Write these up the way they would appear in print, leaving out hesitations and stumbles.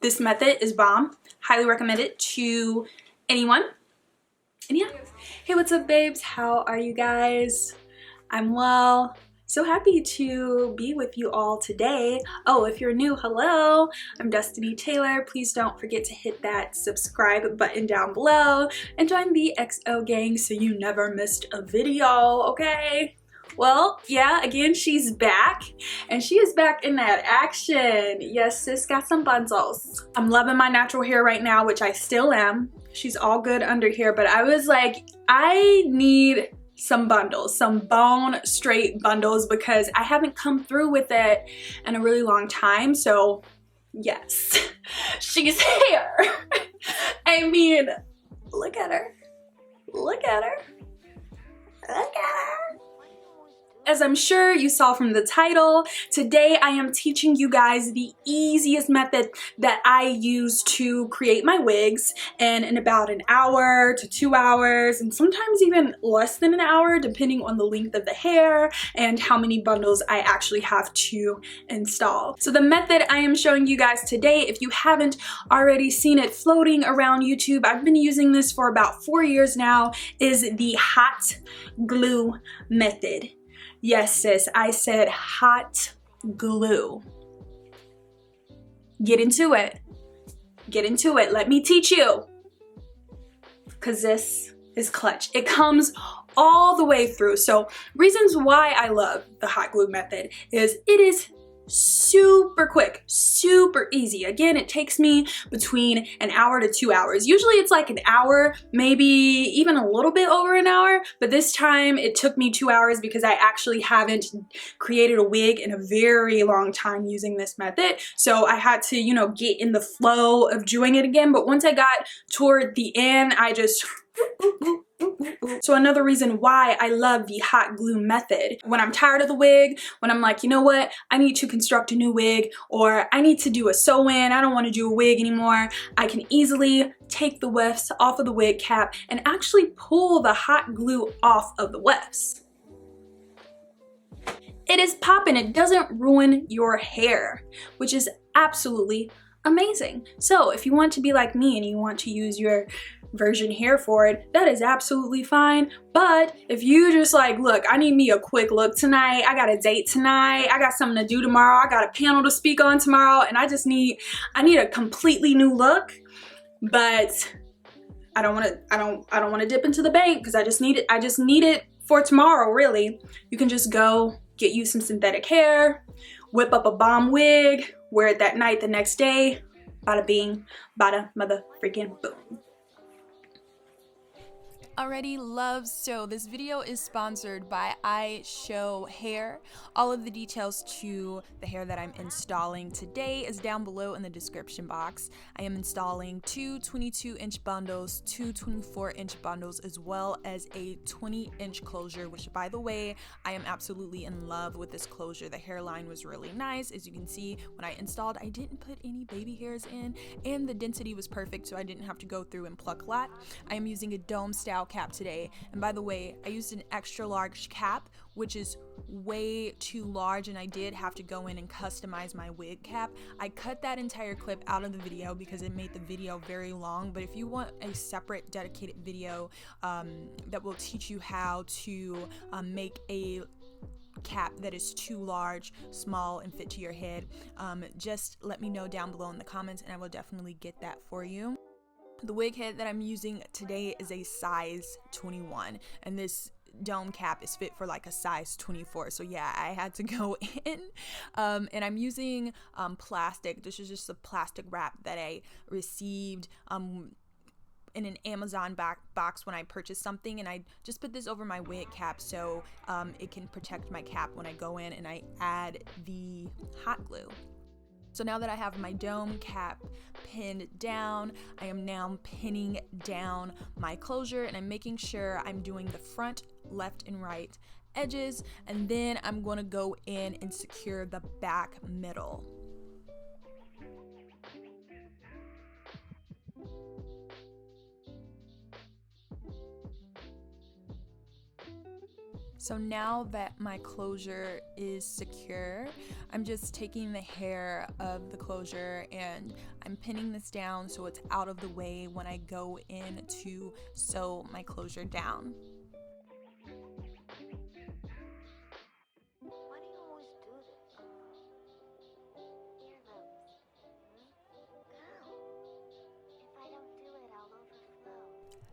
This method is bomb. Highly recommend it to anyone. And yeah. Hey, what's up, babes? How are you guys? I'm well. So happy to be with you all today. Oh, if you're new, hello. I'm Destiny Taylor. Please don't forget to hit that subscribe button down below and join the XO gang so you never missed a video, okay? Well, yeah, again, she's back, and she is back in that action. Yes, sis got some bundles. I'm loving my natural hair right now, which I still am. She's all good under here, but I was like, I need some bundles, some bone straight bundles, because I haven't come through with it in a really long time. So yes, she's here. I mean, look at her. Look at her. Look at her. As I'm sure you saw from the title, today I am teaching you guys the easiest method that I use to create my wigs, and in about an hour to 2 hours, and sometimes even less than an hour depending on the length of the hair and how many bundles I actually have to install. So the method I am showing you guys today, if you haven't already seen it floating around YouTube, I've been using this for about 4 years now, is the hot glue method. Yes, sis, I said hot glue. Get into it. Get into it. Let me teach you. Because this is clutch. It comes all the way through. So reasons why I love the hot glue method is it is super quick, super easy. Again, it takes me between an hour to 2 hours. Usually it's like an hour, maybe even a little bit over an hour, but this time it took me 2 hours because I actually haven't created a wig in a very long time using this method. So I had to, you know, get in the flow of doing it again. But once I got toward the end, I just so another reason why I love the hot glue method, when I'm tired of the wig, when I'm like, you know what, I need to construct a new wig, or I need to do a sew-in, I don't want to do a wig anymore, I can easily take the wefts off of the wig cap and actually pull the hot glue off of the wefts. It is popping. It doesn't ruin your hair, which is absolutely amazing. So if you want to be like me and you want to use your virgin hair for it, that is absolutely fine. But if you just like, look, I need me a quick look tonight, I got a date tonight, I got something to do tomorrow, I got a panel to speak on tomorrow, and I need a completely new look, but I don't want to dip into the bank because I just need it for tomorrow, really. You can just go get you some synthetic hair, whip up a bomb wig, wear it that night, the next day, bada bing, bada mother freaking boom. Already loves. So this video is sponsored by ISHOW Hair. All of the details to the hair that I'm installing today is down below in the description box. I am installing two 22-inch bundles, two 24-inch bundles, as well as a 20-inch closure, which, by the way, I am absolutely in love with this closure. The hairline was really nice. As you can see, when I installed, I didn't put any baby hairs in, and the density was perfect, so I didn't have to go through and pluck a lot. I am using a dome style cap today, and by the way, I used an extra large cap, which is way too large, and I did have to go in and customize my wig cap. I cut that entire clip out of the video because it made the video very long, but if you want a separate dedicated video that will teach you how to make a cap that is too large, small, and fit to your head, just let me know down below in the comments and I will definitely get that for you. The wig head that I'm using today is a size 21, and this dome cap is fit for like a size 24. So yeah, I had to go in, and I'm using plastic. This is just a plastic wrap that I received in an Amazon box when I purchased something, and I just put this over my wig cap so it can protect my cap when I go in and I add the hot glue. So now that I have my dome cap pinned down, I am now pinning down my closure, and I'm making sure I'm doing the front, left, and right edges, and then I'm going to go in and secure the back middle. So now that my closure is secure, I'm just taking the hair of the closure and I'm pinning this down so it's out of the way when I go in to sew my closure down. Why do you always do this? Earlobes. How? If I don't do it, I'll overflow.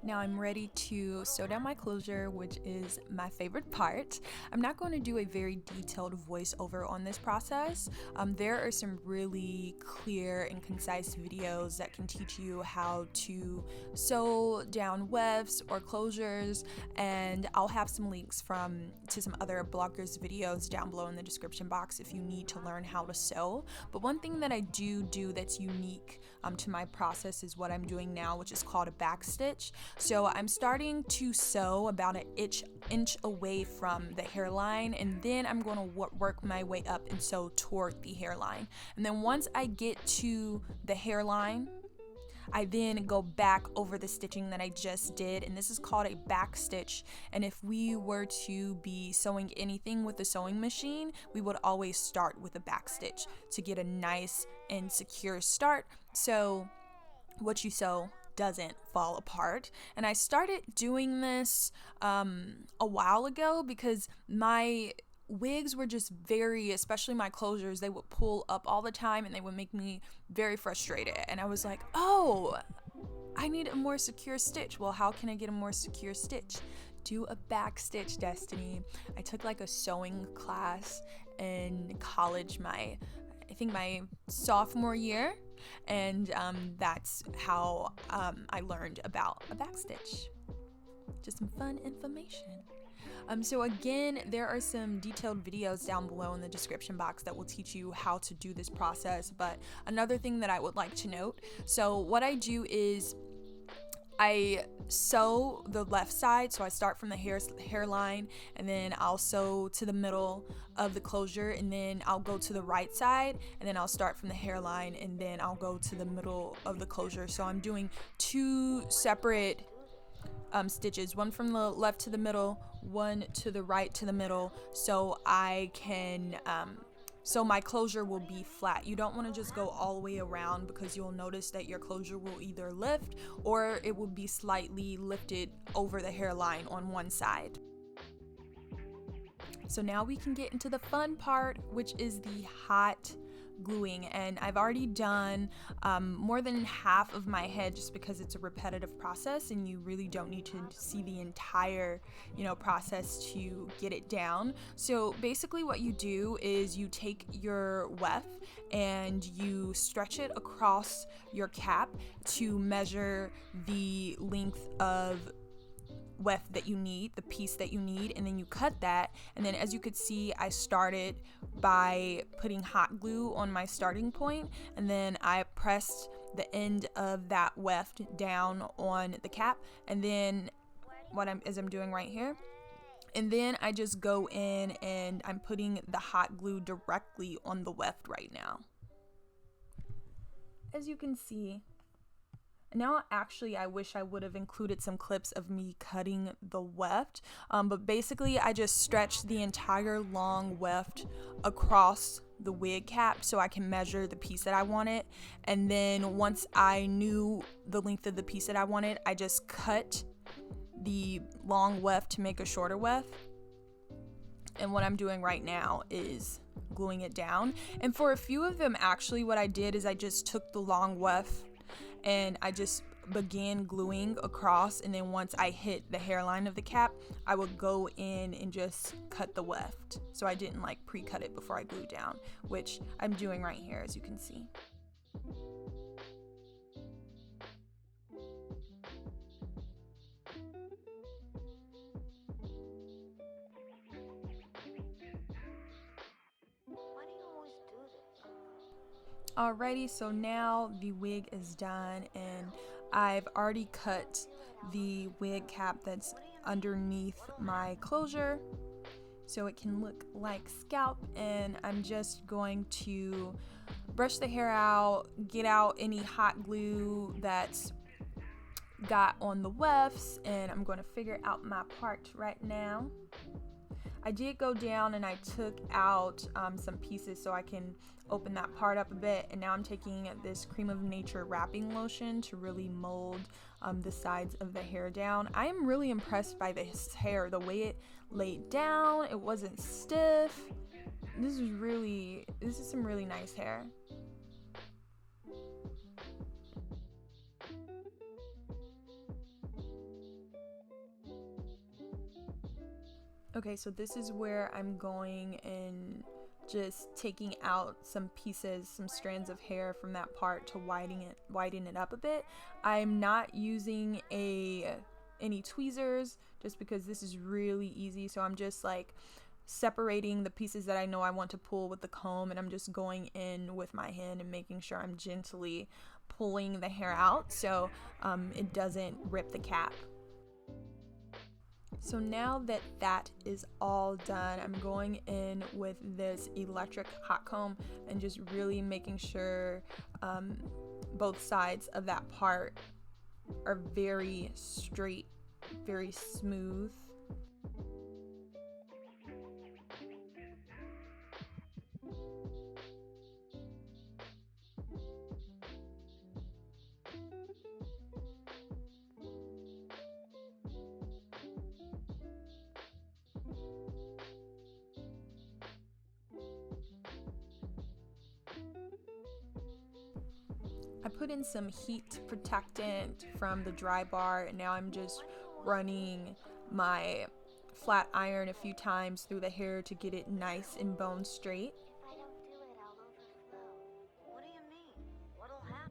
Now I'm ready to sew down my closure, which is my favorite part. I'm not going to do a very detailed voiceover on this process. There are some really clear and concise videos that can teach you how to sew down wefts or closures, and I'll have some links to some other bloggers' videos down below in the description box if you need to learn how to sew. But one thing that I do that's unique to my process is what I'm doing now, which is called a backstitch. So I'm starting to sew about an inch away from the hairline, and then I'm going to work my way up and sew toward the hairline. And then once I get to the hairline, I then go back over the stitching that I just did, and this is called a back stitch. And if we were to be sewing anything with a sewing machine, we would always start with a back stitch to get a nice and secure start so what you sew doesn't fall apart. And I started doing this a while ago because my wigs were just especially my closures, they would pull up all the time and they would make me very frustrated. And I was like, oh, I need a more secure stitch. Well, how can I get a more secure stitch? Do a back stitch, Destiny. I took like a sewing class in college, I think my sophomore year, and that's how I learned about a backstitch. Just some fun information. So again, there are some detailed videos down below in the description box that will teach you how to do this process. But another thing that I would like to note, so what I do is I sew the left side, so I start from the hairline, and then I'll sew to the middle of the closure, and then I'll go to the right side, and then I'll start from the hairline, and then I'll go to the middle of the closure. So I'm doing two separate stitches, one from the left to the middle, one to the right to the middle, so I can so my closure will be flat. You don't want to just go all the way around because you'll notice that your closure will either lift or it will be slightly lifted over the hairline on one side. So now we can get into the fun part, which is the hot gluing, and I've already done more than half of my head just because it's a repetitive process and you really don't need to see the entire process to get it down. So basically what you do is you take your weft and you stretch it across your cap to measure the length of weft that you need, the piece that you need, and then you cut that. And then as you could see, I started by putting hot glue on my starting point, and then I pressed the end of that weft down on the cap, and then as I'm doing right here, and then I just go in and I'm putting the hot glue directly on the weft right now. As you can see, now actually I wish I would have included some clips of me cutting the weft, but basically I just stretched the entire long weft across the wig cap so I can measure the piece that I wanted, and then once I knew the length of the piece that I wanted, I just cut the long weft to make a shorter weft. And what I'm doing right now is gluing it down. And for a few of them, actually what I did is I just took the long weft and I just began gluing across, and then once I hit the hairline of the cap, I would go in and just cut the weft. So I didn't like pre-cut it before I glued down, which I'm doing right here, as you can see. Why do you always do this? Alrighty, so now the wig is done, and I've already cut the wig cap that's underneath my closure so it can look like scalp, and I'm just going to brush the hair out, get out any hot glue that's got on the wefts, and I'm going to figure out my part right now. I did go down and I took out some pieces so I can open that part up a bit, and now I'm taking this Cream of Nature wrapping lotion to really mold the sides of the hair down. I am really impressed by this hair, the way it laid down. It wasn't stiff. This is some really nice hair. Okay, so this is where I'm going and just taking out some pieces, some strands of hair from that part to widen it up a bit. I'm not using any tweezers just because this is really easy, so I'm just like separating the pieces that I know I want to pull with the comb, and I'm just going in with my hand and making sure I'm gently pulling the hair out so it doesn't rip the cap. So now that that is all done, I'm going in with this electric hot comb and just really making sure both sides of that part are very straight, very smooth. I put in some heat protectant from the Dry Bar, and now I'm just running my flat iron a few times through the hair to get it nice and bone straight. If I don't do it, I'll overflow. What do you mean? What'll happen?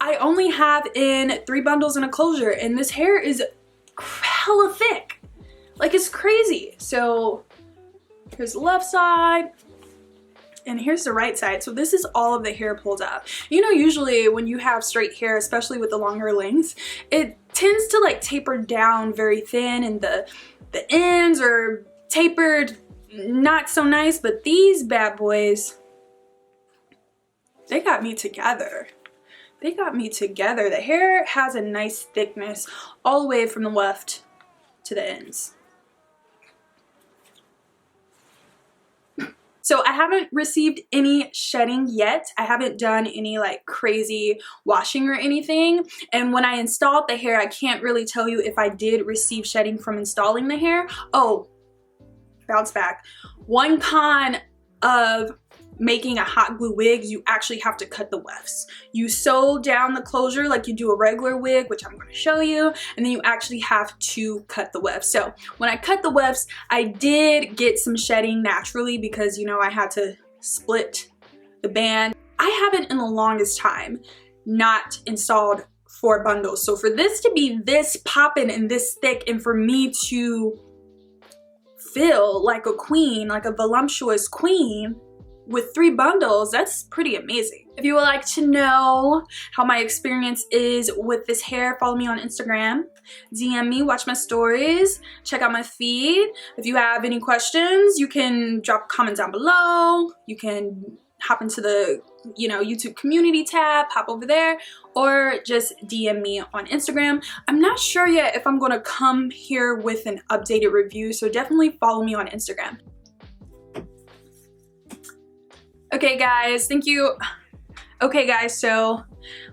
I only have in 3 bundles and a closure, and this hair is hella thick. Like, it's crazy. So here's the left side and here's the right side. So this is all of the hair pulled up. You know, usually when you have straight hair, especially with the longer lengths, it tends to like taper down very thin, and the ends are tapered not so nice, but these bad boys, they got me together. They got me together. The hair has a nice thickness all the way from the left to the ends. So I haven't received any shedding yet. I haven't done any like crazy washing or anything. And when I installed the hair, I can't really tell you if I did receive shedding from installing the hair. Oh, bounce back. One con of making a hot glue wig, you actually have to cut the wefts. You sew down the closure like you do a regular wig, which I'm going to show you, and then you actually have to cut the wefts. So when I cut the wefts, I did get some shedding naturally because, you know, I had to split the band. I haven't in the longest time not installed 4 bundles. So for this to be this poppin' and this thick, and for me to feel like a queen, like a voluptuous queen, with 3 bundles, that's pretty amazing. If you would like to know how my experience is with this hair, follow me on Instagram, DM me, watch my stories, check out my feed. If you have any questions, you can drop a comment down below. You can hop into the, you know, YouTube community tab, hop over there, or just DM me on Instagram. I'm not sure yet if I'm gonna come here with an updated review, so definitely follow me on Instagram. Okay guys, thank you. Okay guys, so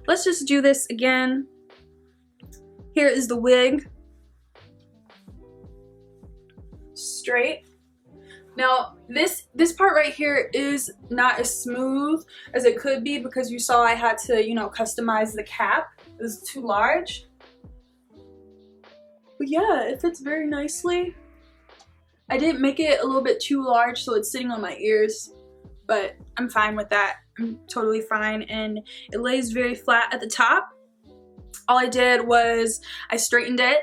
let's just do this again. Here is the wig. Straight. Now this part right here is not as smooth as it could be because you saw I had to, you know, customize the cap. It was too large. But yeah, it fits very nicely. I didn't make it a little bit too large so it's sitting on my ears, but I'm fine with that. I'm totally fine, and it lays very flat at the top. All I did was I straightened it.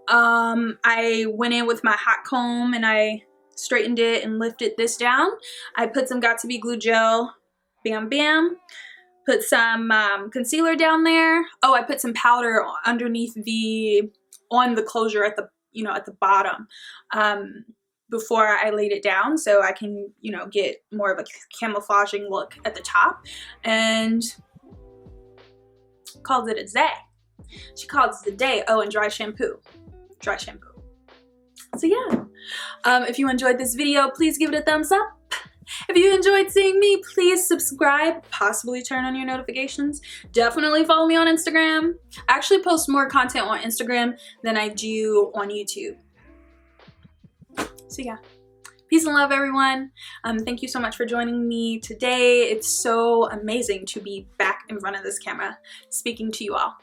I went in with my hot comb and I straightened it and lifted this down. I put some Got To Be glue gel, bam bam, Put some concealer down there. Oh, I put some powder underneath on the closure at the, you know, at the bottom before I laid it down, so I can, you know, get more of a camouflaging look at the top. And called it a day. She calls it a day. Oh, and dry shampoo. Dry shampoo. So yeah, if you enjoyed this video, please give it a thumbs up. If you enjoyed seeing me, please subscribe, possibly turn on your notifications. Definitely follow me on Instagram. I actually post more content on Instagram than I do on YouTube. So yeah, peace and love, everyone. Thank you so much for joining me today. It's so amazing to be back in front of this camera speaking to you all.